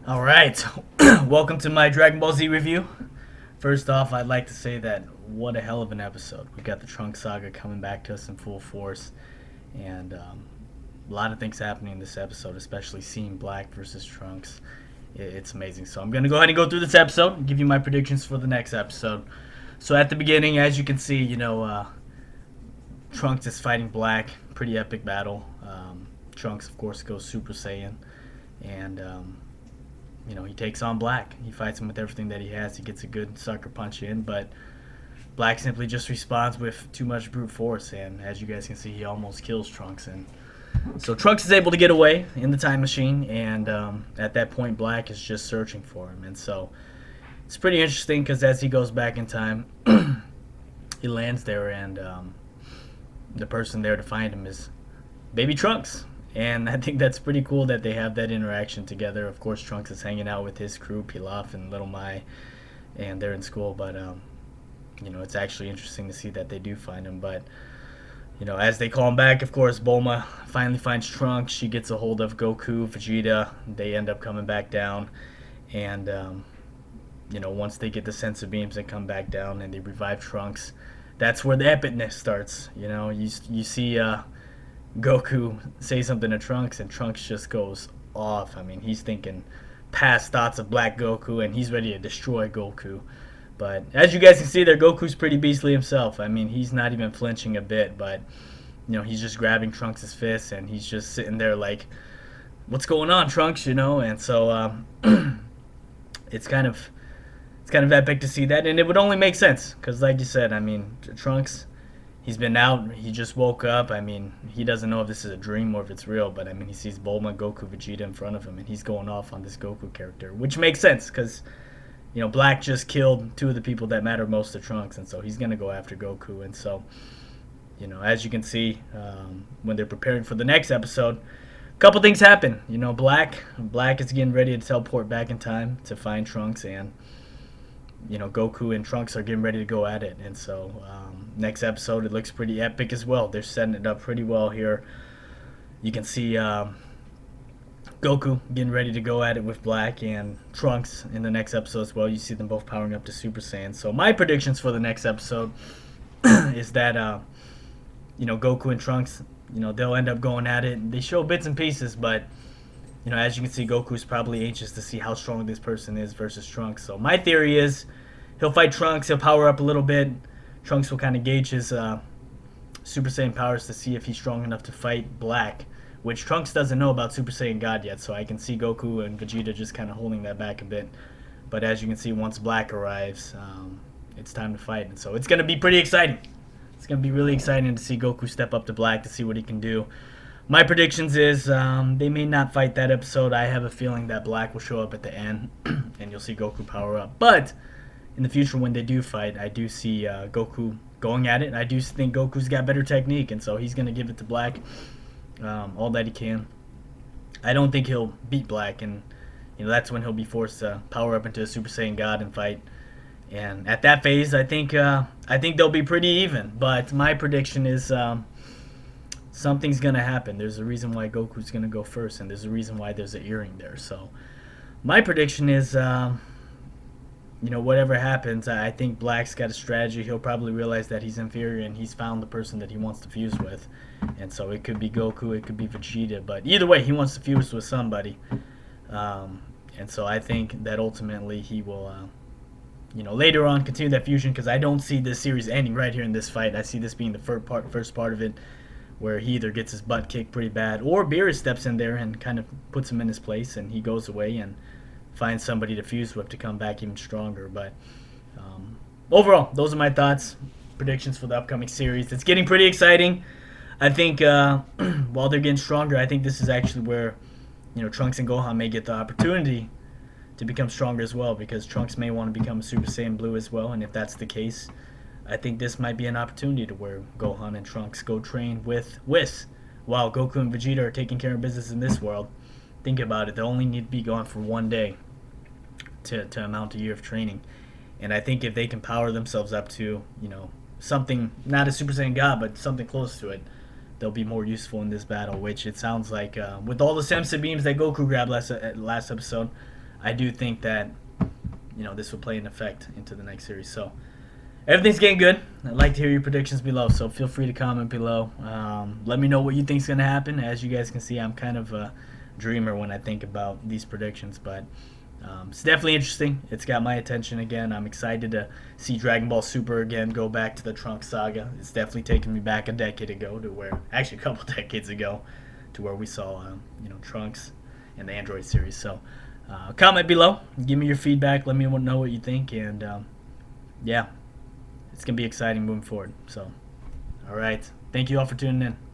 Alright, welcome to my Dragon Ball Z review. First off, I'd like to say that what a hell of an episode. We got the Trunks saga coming back to us in full force, and a lot of things happening in this episode, especially seeing Black versus Trunks. It's amazing. So I'm going to go ahead and go through this episode and give you my predictions for the next episode. So at the beginning, as you can see, Trunks is fighting Black. Pretty epic battle. Trunks, of course, goes Super Saiyan, and he takes on Black. He fights him with everything that he has. He gets a good sucker punch in, but Black simply just responds with too much brute force, and as you guys can see, he almost kills Trunks. And so Trunks is able to get away in the time machine, and at that point, Black is just searching for him. And so it's pretty interesting because as he goes back in time, he lands there, and the person there to find him is Baby Trunks. And I think that's pretty cool that they have that interaction together. Of course, Trunks is hanging out with his crew, Pilaf and Little Mai, and they're in school. But it's actually interesting to see that they do find him. But as they call him back, of course, Bulma finally finds Trunks. She gets a hold of Goku, Vegeta. They end up coming back down, and once they get the sense of beams and come back down and they revive Trunks, that's where the epicness starts. You see Goku say something to Trunks, and Trunks just goes off. I mean, he's thinking past thoughts of Black Goku, and he's ready to destroy Goku. But as you guys can see there, Goku's pretty beastly himself. I mean, he's not even flinching a bit, but he's just grabbing Trunks' fists, and he's just sitting there like, what's going on, Trunks? And so it's kind of epic to see that, and it would only make sense because, like you said, I mean, Trunks, he's been out. He just woke up. I mean, he doesn't know if this is a dream or if it's real, but I mean, he sees Bulma, Goku, Vegeta in front of him, and he's going off on this Goku character, which makes sense because, Black just killed two of the people that matter most to Trunks, and so he's going to go after Goku. And so, as you can see, when they're preparing for the next episode, a couple things happen. Black is getting ready to teleport back in time to find Trunks, and Goku and Trunks are getting ready to go at it. And so next episode, it looks pretty epic as well. They're setting it up pretty well here. You can see Goku getting ready to go at it with Black, and Trunks in the next episode as well. You see them both powering up to Super Saiyan. So my predictions for the next episode is that Goku and Trunks, they'll end up going at it. They show bits and pieces, but as you can see, Goku's probably anxious to see how strong this person is versus Trunks. So my theory is he'll fight Trunks, he'll power up a little bit. Trunks will kind of gauge his Super Saiyan powers to see if he's strong enough to fight Black, which Trunks doesn't know about Super Saiyan God yet, so I can see Goku and Vegeta just kind of holding that back a bit. But as you can see, once Black arrives, it's time to fight. And so it's going to be pretty exciting. It's going to be really exciting to see Goku step up to Black to see what he can do. My predictions is they may not fight that episode. I have a feeling that Black will show up at the end, and you'll see Goku power up. But in the future, when they do fight, I do see Goku going at it. I do think Goku's got better technique, and so he's going to give it to Black all that he can. I don't think he'll beat Black, and that's when he'll be forced to power up into a Super Saiyan God and fight. And at that phase, I think they'll be pretty even. But my prediction is something's going to happen. There's a reason why Goku's going to go first, and there's a reason why there's an earring there. So my prediction is, whatever happens, I think Black's got a strategy. He'll probably realize that he's inferior, and he's found the person that he wants to fuse with. And so it could be Goku, it could be Vegeta, but either way, he wants to fuse with somebody. And so I think that ultimately he will, later on continue that fusion, because I don't see this series ending right here in this fight. I see this being the first part of it, where he either gets his butt kicked pretty bad, or Beerus steps in there and kind of puts him in his place, and he goes away and finds somebody to fuse with to come back even stronger. But overall, those are my thoughts, predictions for the upcoming series. It's getting pretty exciting. I think while they're getting stronger, I think this is actually where Trunks and Gohan may get the opportunity to become stronger as well, because Trunks may want to become a Super Saiyan Blue as well, and if that's the case, I think this might be an opportunity to where Gohan and Trunks go train with Whis, while Goku and Vegeta are taking care of business in this world. Think about it. They only need to be gone for one day to amount to a year of training. And I think if they can power themselves up to, something, not a Super Saiyan God, but something close to it, they'll be more useful in this battle, which it sounds like, with all the Senzu beams that Goku grabbed last episode, I do think that this will play an effect into the next series. So everything's getting good. I'd like to hear your predictions below, so feel free to comment below. Let me know what you think is going to happen. As you guys can see, I'm kind of a dreamer when I think about these predictions, but it's definitely interesting. It's got my attention again. I'm excited to see Dragon Ball Super again go back to the Trunks saga. It's definitely taken me back a decade ago to where, actually a couple decades ago, to where we saw Trunks and the Android series. So comment below, give me your feedback, let me know what you think, and yeah, it's gonna be exciting moving forward. So, all right, thank you all for tuning in.